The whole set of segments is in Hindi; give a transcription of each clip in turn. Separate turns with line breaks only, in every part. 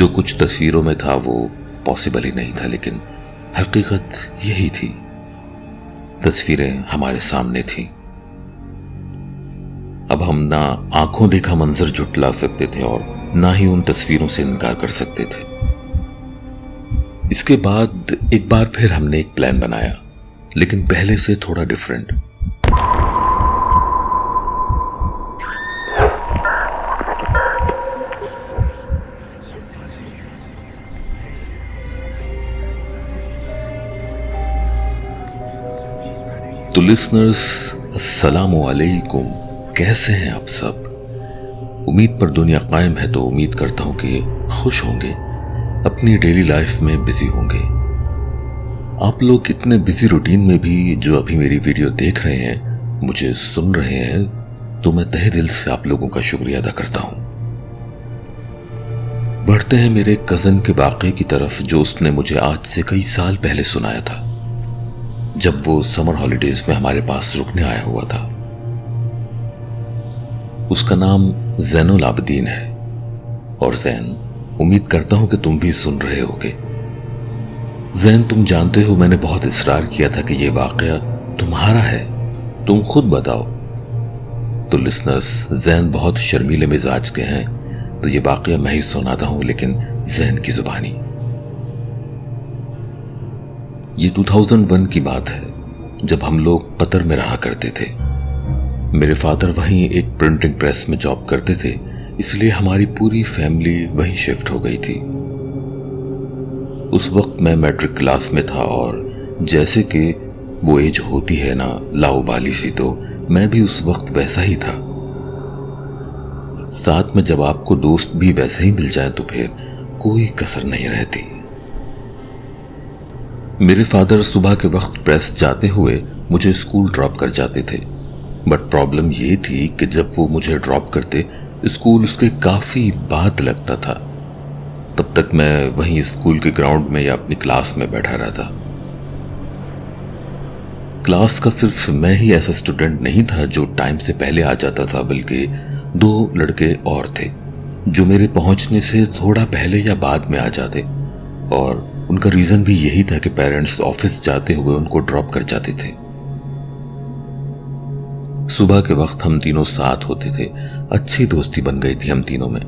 जो कुछ तस्वीरों में था वो पॉसिबल ही नहीं था, लेकिन हकीकत यही थी। तस्वीरें हमारे सामने थी। अब हम ना आंखों देखा मंजर झुटला सकते थे और ना ही उन तस्वीरों से इनकार कर सकते थे। इसके बाद एक बार फिर हमने एक प्लान बनाया, लेकिन पहले से थोड़ा डिफरेंट। तो लिसनर्स, अस्सलामु अलैकुम, कैसे हैं आप सब? उम्मीद पर दुनिया कायम है, तो उम्मीद करता हूं कि खुश होंगे, अपनी डेली लाइफ में बिजी होंगे। आप लोग इतने बिजी रूटीन में भी जो अभी मेरी वीडियो देख रहे हैं, मुझे सुन रहे हैं, तो मैं तहे दिल से आप लोगों का शुक्रिया अदा करता हूं। बढ़ते हैं मेरे कजन के वाक़े की तरफ, जो उसने मुझे आज से कई साल पहले सुनाया था, जब वो समर हॉलिडेज में हमारे पास रुकने आया हुआ था। उसका नाम ज़ैनुल आबिदीन है। और ज़ैन, उम्मीद करता हूं कि तुम भी सुन रहे होगे। ज़ैन, तुम जानते हो मैंने बहुत इसरार किया था कि यह वाकया तुम्हारा है, तुम खुद बताओ। तो लिसनर्स, ज़ैन बहुत शर्मीले मिजाज के हैं, तो यह वाकया मैं ही सुनाता हूं, लेकिन ज़ैन की जुबानी। ये 2001 की बात है, जब हम लोग कतर में रहा करते थे। मेरे फादर वहीं एक प्रिंटिंग प्रेस में जॉब करते थे, इसलिए हमारी पूरी फैमिली वहीं शिफ्ट हो गई थी। उस वक्त मैं मैट्रिक क्लास में था और जैसे कि वो एज होती है ना लाउबाली सी, तो मैं भी उस वक्त वैसा ही था। साथ में जब आपको दोस्त भी वैसे ही मिल जाए तो फिर कोई कसर नहीं रहती। मेरे फादर सुबह के वक्त प्रेस जाते हुए मुझे स्कूल ड्रॉप कर जाते थे, बट प्रॉब्लम ये थी कि जब वो मुझे ड्रॉप करते, स्कूल उसके काफी बाद लगता था। तब तक मैं वहीं स्कूल के ग्राउंड में या अपनी क्लास में बैठा रहता। क्लास का सिर्फ मैं ही ऐसा स्टूडेंट नहीं था जो टाइम से पहले आ जाता था, बल्कि 2 लड़के और थे जो मेरे पहुंचने से थोड़ा पहले या बाद में आ जाते, और उनका रीजन भी यही था कि पेरेंट्स ऑफिस जाते हुए उनको ड्रॉप कर जाते थे। सुबह के वक्त हम तीनों साथ होते थे, अच्छी दोस्ती बन गई थी हम तीनों में।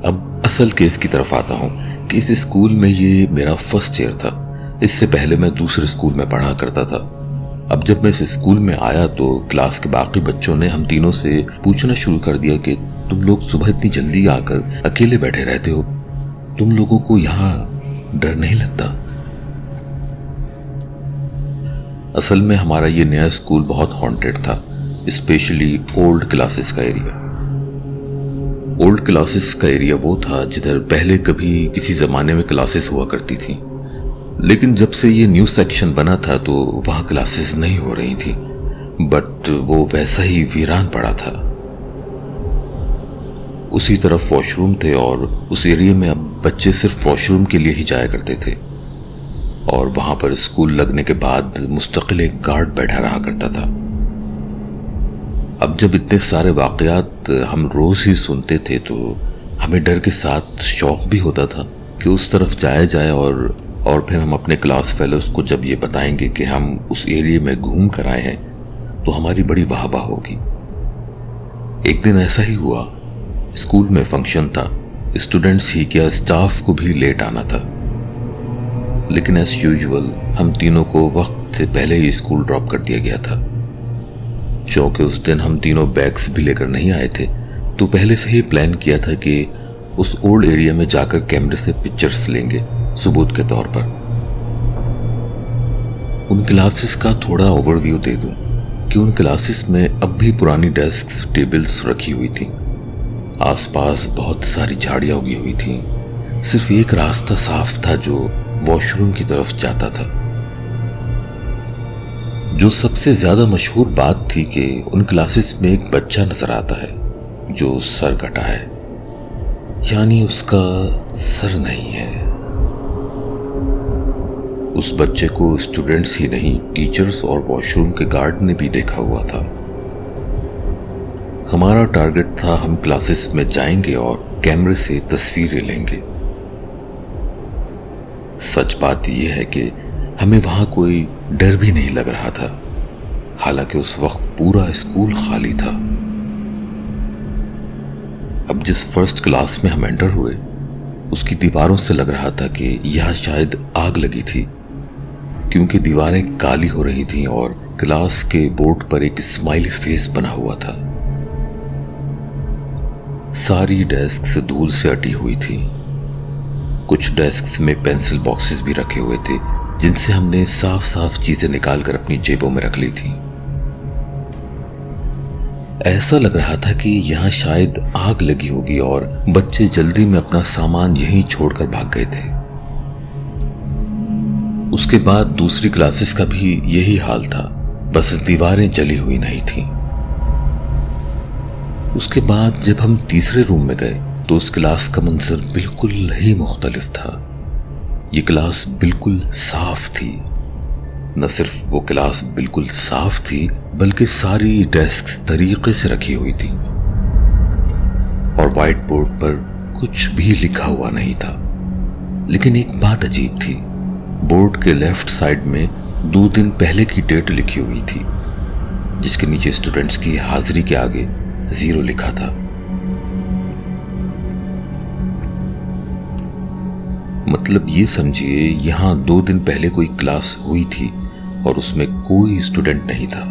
अब असल केस की तरफ आता हूं कि इस स्कूल में ये मेरा फर्स्ट ईयर था। इससे पहले मैं दूसरे स्कूल में पढ़ा करता था। अब जब मैं इस स्कूल में आया तो क्लास के बाकी बच्चों ने हम तीनों से पूछना शुरू कर दिया कि तुम लोग सुबह इतनी जल्दी आकर अकेले बैठे रहते हो, तुम लोगों को यहां डर नहीं लगता? असल में हमारा ये नया स्कूल बहुत हॉन्टेड था, स्पेशली ओल्ड क्लासेस का एरिया। ओल्ड क्लासेस का एरिया वो था जिधर पहले कभी किसी जमाने में क्लासेस हुआ करती थी, लेकिन जब से ये न्यू सेक्शन बना था तो वहां क्लासेस नहीं हो रही थी, बट वो वैसा ही वीरान पड़ा था। उसी तरफ वॉशरूम थे और उस एरिया में अब बच्चे सिर्फ वॉशरूम के लिए ही जाया करते थे, और वहां पर स्कूल लगने के बाद मुस्तकिल एक गार्ड बैठा रहा करता था। अब जब इतने सारे वाकयात हम रोज ही सुनते थे तो हमें डर के साथ शौक भी होता था कि उस तरफ जाया जाए, और फिर हम अपने क्लास फेलोज को जब ये बताएंगे कि हम उस एरिया में घूम कर आए हैं तो हमारी बड़ी वाहवाह होगी। एक दिन ऐसा ही हुआ। स्कूल में फंक्शन था, स्टूडेंट्स ही क्या स्टाफ को भी लेट आना था, लेकिन एज यूजुअल हम तीनों को वक्त से पहले ही स्कूल ड्रॉप कर दिया गया था। क्योंकि उस दिन हम तीनों बैग्स भी लेकर नहीं आए थे, तो पहले से ही प्लान किया था कि उस ओल्ड एरिया में जाकर कैमरे से पिक्चर्स लेंगे सबूत के तौर पर। उन क्लासेस का थोड़ा ओवरव्यू दे दूं कि उन क्लासेस में अब भी पुरानी डेस्क्स, टेबल्स रखी हुई थी। आसपास बहुत सारी झाड़ियां उगी हुई थी। सिर्फ एक रास्ता साफ था जो वॉशरूम की तरफ जाता था। जो सबसे ज्यादा मशहूर बात थी कि उन क्लासेस में एक बच्चा नजर आता है जो सर कटा है, यानी उसका सर नहीं है। उस बच्चे को स्टूडेंट्स ही नहीं, टीचर्स और वॉशरूम के गार्ड ने भी देखा हुआ था। हमारा टारगेट था हम क्लासेस में जाएंगे और कैमरे से तस्वीरें लेंगे। सच बात यह है कि हमें वहां कोई डर भी नहीं लग रहा था, हालांकि उस वक्त पूरा स्कूल खाली था। अब जिस फर्स्ट क्लास में हम एंटर हुए, उसकी दीवारों से लग रहा था कि यहां शायद आग लगी थी, क्योंकि दीवारें काली हो रही थीं और क्लास के बोर्ड पर एक स्माइली फेस बना हुआ था। सारी डेस्क धूल से अटी हुई थी। कुछ डेस्क में पेंसिल बॉक्सेस भी रखे हुए थे, जिनसे हमने साफ साफ चीजें निकालकर अपनी जेबों में रख ली थी। ऐसा लग रहा था कि यहां शायद आग लगी होगी और बच्चे जल्दी में अपना सामान यहीं छोड़कर भाग गए थे। उसके बाद दूसरी क्लासेस का भी यही हाल था, बस दीवारें जली हुई नहीं थीं। उसके बाद जब हम तीसरे रूम में गए तो उस क्लास का मंजर बिल्कुल ही मुख्तलिफ था। ये क्लास बिल्कुल साफ थी। न सिर्फ वो क्लास बिल्कुल साफ थी, बल्कि सारी डेस्क तरीके से रखी हुई थी और व्हाइट बोर्ड पर कुछ भी लिखा हुआ नहीं था। लेकिन एक बात अजीब थी, बोर्ड के लेफ्ट साइड में 2 दिन पहले की डेट लिखी हुई थी, जिसके नीचे स्टूडेंट्स की हाजिरी के आगे 0 लिखा था। मतलब ये समझिए यहां 2 दिन पहले कोई क्लास हुई थी और उसमें कोई स्टूडेंट नहीं था।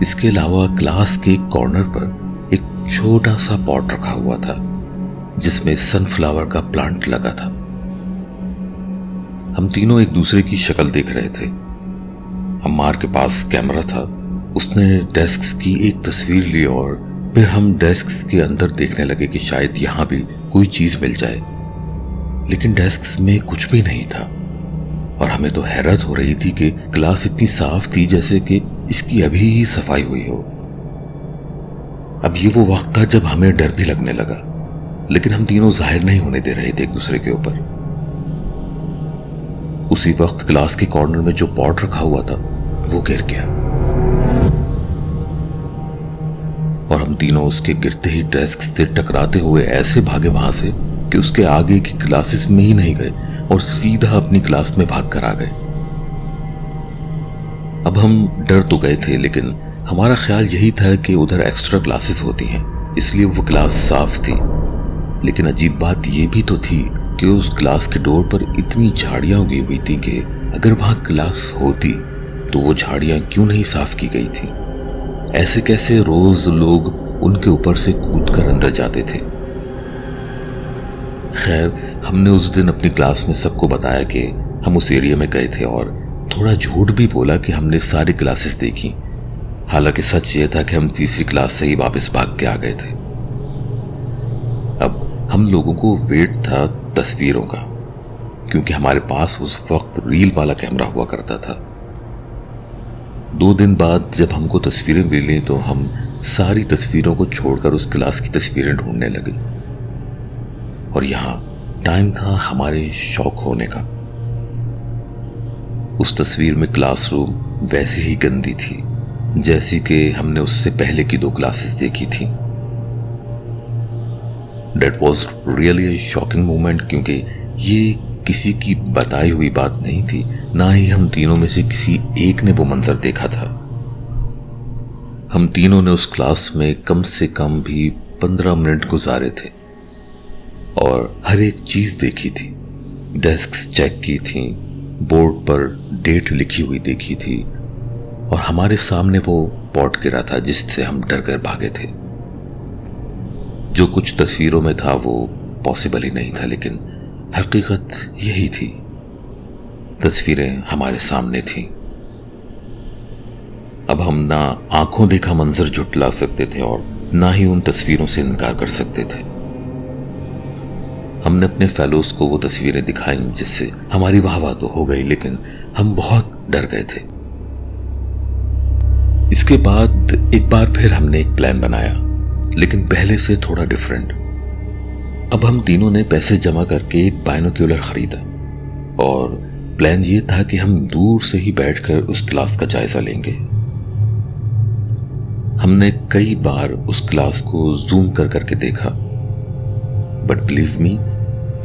इसके अलावा क्लास के कॉर्नर पर एक छोटा सा पॉट रखा हुआ था, जिसमें सनफ्लावर का प्लांट लगा था। हम तीनों एक दूसरे की शक्ल देख रहे थे। अम्मार के पास कैमरा था, उसने डेस्क की एक तस्वीर ली और फिर हम डेस्क के अंदर देखने लगे कि शायद यहां भी कोई चीज मिल जाए। लेकिन डेस्क में कुछ भी नहीं था और हमें तो हैरत हो रही थी कि क्लास इतनी साफ थी जैसे कि इसकी अभी ही सफाई हुई हो। अब ये वो वक्त था जब हमें डर भी लगने लगा, लेकिन हम तीनों जाहिर नहीं होने दे रहे थे एक दूसरे के ऊपर। उसी वक्त क्लास के कॉर्नर में जो पॉट रखा हुआ था वो गिर गया और हम तीनों उसके गिरते ही डेस्क से टकराते हुए ऐसे भागे वहां से कि उसके आगे की क्लासेस में ही नहीं गए और सीधा अपनी क्लास में भाग कर आ गए। अब हम डर तो गए थे, लेकिन हमारा ख्याल यही था कि उधर एक्स्ट्रा क्लासेस होती हैं, इसलिए वो क्लास साफ थी। लेकिन अजीब बात यह भी तो थी कि उस क्लास के डोर पर इतनी झाड़ियां उगी हुई थी कि अगर वहां क्लास होती तो वो झाड़ियां क्यों नहीं साफ की गई थी। ऐसे कैसे रोज लोग उनके ऊपर से कूदकर अंदर जाते थे। खैर, हमने उस दिन अपनी क्लास में सबको बताया कि हम उस एरिया में गए थे और थोड़ा झूठ भी बोला कि हमने सारी क्लासेस देखी। हालांकि सच ये था कि हम तीसरी क्लास से ही वापस भाग के आ गए थे। अब हम लोगों को वेट था तस्वीरों का, क्योंकि हमारे पास उस वक्त रील वाला कैमरा हुआ करता था। 2 दिन बाद जब हमको तस्वीरें मिली तो हम सारी तस्वीरों को छोड़कर उस क्लास की तस्वीरें ढूंढने लगे और यहां टाइम था हमारे शौक होने का। उस तस्वीर में क्लासरूम वैसी ही गंदी थी जैसी कि हमने उससे पहले की 2 क्लासेस देखी थी। That was really a shocking moment, क्योंकि ये किसी की बताई हुई बात नहीं थी, ना ही हम तीनों में से किसी एक ने वो मंजर देखा था। हम तीनों ने उस क्लास में कम से कम भी 15 मिनट गुजारे थे और हर एक चीज देखी थी। डेस्क चेक की थी, बोर्ड पर डेट लिखी हुई देखी थी और हमारे सामने वो पॉट गिरा था जिससे हम डर कर भागे थे। जो कुछ तस्वीरों में था वो पॉसिबल ही नहीं था, लेकिन हकीकत यही थी। तस्वीरें हमारे सामने थीं। अब हम ना आंखों देखा मंजर झुटला सकते थे और ना ही उन तस्वीरों से इनकार कर सकते थे। हमने अपने फेलोज को वो तस्वीरें दिखाई, जिससे हमारी वाहवाह तो हो गई, लेकिन हम बहुत डर गए थे। इसके बाद एक बार फिर हमने एक प्लान बनाया, लेकिन पहले से थोड़ा डिफरेंट। अब हम तीनों ने पैसे जमा करके एक बाइनोक्यूलर खरीदा और प्लान ये था कि हम दूर से ही बैठकर उस क्लास का जायजा लेंगे। हमने कई बार उस क्लास को जूम कर करके देखा, बट बिलीव मी,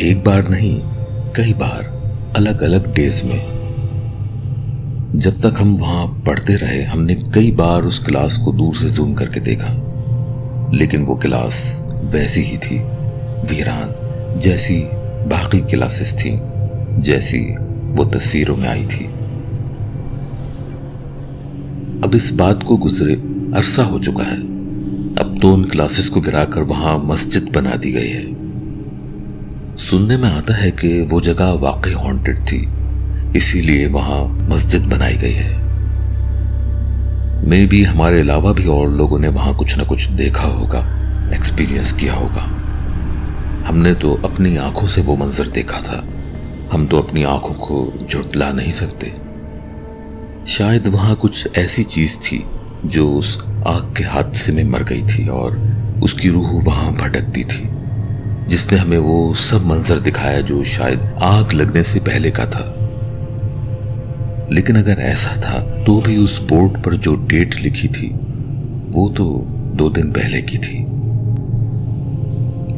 एक बार नहीं, कई बार, अलग अलग डेज में। जब तक हम वहां पढ़ते रहे, हमने कई बार उस क्लास को दूर से जूम करके देखा, लेकिन वो क्लास वैसी ही थी, वीरान, जैसी बाकी क्लासेस थी, जैसी वो तस्वीरों में आई थी। अब इस बात को गुजरे अरसा हो चुका है। अब तो उन क्लासेस को गिराकर वहां मस्जिद बना दी गई है। सुनने में आता है कि वो जगह वाकई हॉन्टेड थी, इसीलिए वहां मस्जिद बनाई गई है। मे बी हमारे अलावा भी और लोगों ने वहां कुछ न कुछ देखा होगा, एक्सपीरियंस किया होगा। हमने तो अपनी आंखों से वो मंजर देखा था, हम तो अपनी आंखों को झुठला नहीं सकते। शायद वहां कुछ ऐसी चीज थी जो उस आग के हादसे में मर गई थी और उसकी रूह वहां भटकती थी, जिसने हमें वो सब मंजर दिखाया जो शायद आग लगने से पहले का था। लेकिन अगर ऐसा था तो भी उस बोर्ड पर जो डेट लिखी थी वो तो 2 दिन पहले की थी।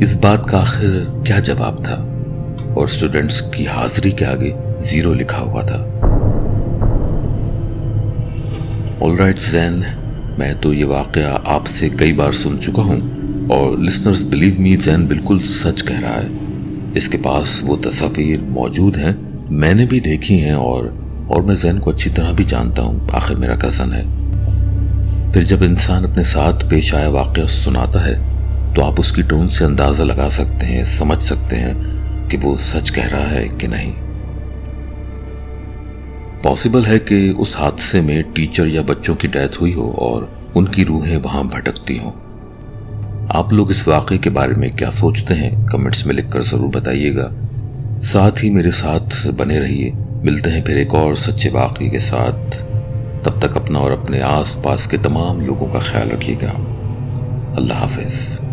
इस बात का आखिर क्या जवाब था? और स्टूडेंट्स की हाजिरी के आगे 0 लिखा हुआ था। ऑलराइट ज़ैन, मैं तो ये वाकया आपसे कई बार सुन चुका हूं और लिसनर्स बिलीव मी, ज़ैन बिल्कुल सच कह रहा है। इसके पास वो तस्वीर मौजूद हैं, मैंने भी देखी हैं और मैं ज़ैन को अच्छी तरह भी जानता हूं, आखिर मेरा कज़न है। फिर जब इंसान अपने साथ पेश आया वाकया सुनाता है तो आप उसकी टोन से अंदाजा लगा सकते हैं, समझ सकते हैं कि वो सच कह रहा है कि नहीं। पॉसिबल है कि उस हादसे में टीचर या बच्चों की डेथ हुई हो और उनकी रूहें वहां भटकती हों। आप लोग इस वाकये के बारे में क्या सोचते हैं, कमेंट्स में लिखकर जरूर बताइएगा। साथ ही मेरे साथ बने रहिए। मिलते हैं फिर एक और सच्चे वाकये के साथ। तब तक अपना और अपने आस पास के तमाम लोगों का ख्याल रखिएगा। अल्लाह हाफिज।